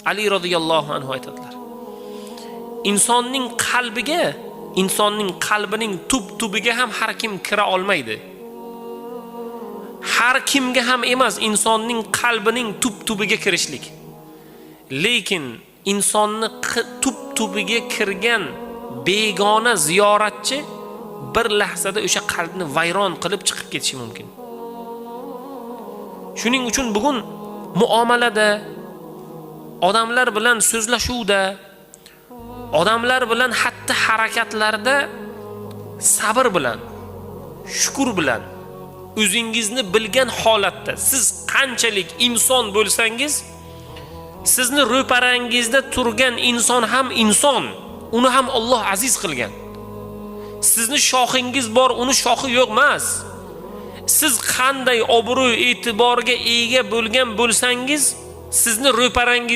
Ali radhiyallohu anhu aytadilar. Insonning qalbining tub-tubiga ham har kim kira olmaydi. Har kimga ham emas insonning qalbining tub-tubiga kirishlik. Lekin insonni tub-tubiga kirgan begona ziyoratchi bir lahzada o'sha qalbni vayron qilib chiqib ketishi mumkin. Shuning uchun bugun muomalada, odamlar bilan so'zlashuvda, odamlar bilan xatti harakatlarda sabr bilan, shukr bilan, o'zingizni bilgan holatda siz qanchalik inson bo'lsangiz, sizni ro'parangizda turgan inson ham inson, uni ham Alloh aziz qilgan. Sizni shoxingiz bor, uni shoxi yo'q emas. Siz qanday obro' e'tiborga ega bo'lgan bo'lsangiz, sizni ro'parangiz